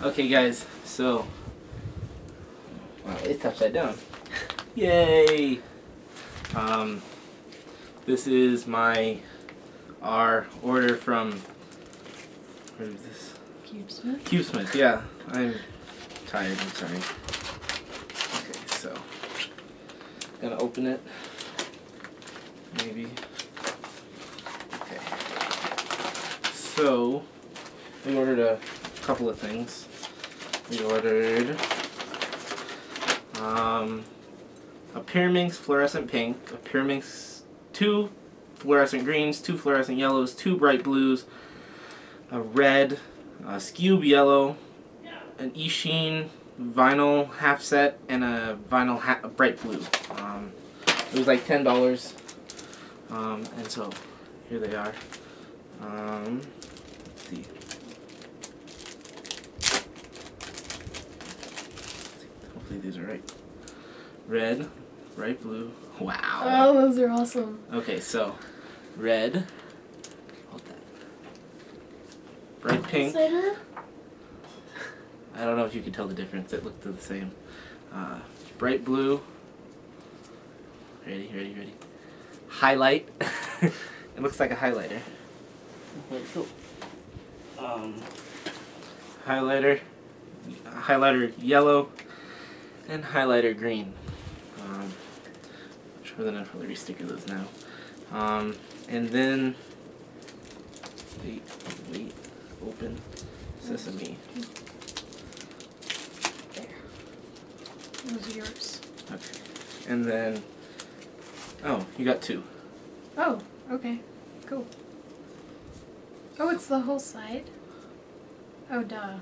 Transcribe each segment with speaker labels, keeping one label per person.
Speaker 1: Okay guys, so wow, it's upside down. Yay! This is our order from, where is this?
Speaker 2: Cubesmith?
Speaker 1: Cubesmith, yeah. I'm tired, I'm sorry. Okay, so gonna open it. Maybe. Okay. So we ordered a couple of things. We ordered a pyraminx fluorescent pink, a pyraminx 2 fluorescent greens, 2 fluorescent yellows, 2 bright blues, a red, a Skewb yellow, an e-sheen vinyl half set, and a vinyl bright blue. It was like $10. And so here they are. Let's see. Hopefully these are right. Red, bright blue. Wow.
Speaker 2: Oh, those are awesome.
Speaker 1: Okay, so red. Hold that. Bright pink. I don't know if you can tell the difference. It looked the same. Bright blue. Ready. Highlight. It looks like a highlighter. Where'd it go? Highlighter yellow, and highlighter green. I'm sure then I'll probably resticker those now. And then wait, open sesame.
Speaker 2: There. Those are yours.
Speaker 1: Okay. And then, oh, you got 2.
Speaker 2: Oh, okay. Cool. Oh, it's the whole side? Oh, duh.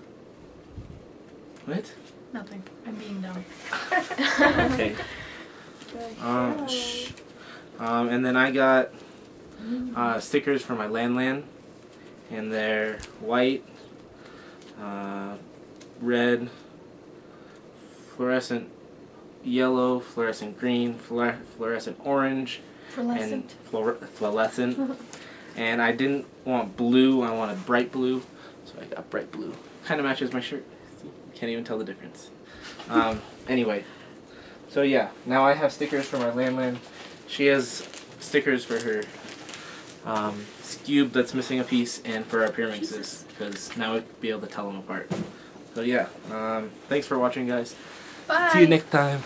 Speaker 1: What?
Speaker 2: Nothing. I'm being dumb.
Speaker 1: Okay. And then I got stickers for my Landland, and they're white, red, fluorescent yellow, fluorescent green, fluorescent orange, and fluorescent. And I didn't want blue, I wanted bright blue, so I got bright blue. Kind of matches my shirt. See? Can't even tell the difference. Anyway, so yeah, now I have stickers for my Landland. She has stickers for her Skewb that's missing a piece, and for our pyraminxes, because now we'll be able to tell them apart. So yeah, thanks for watching, guys.
Speaker 2: Bye.
Speaker 1: See you next time.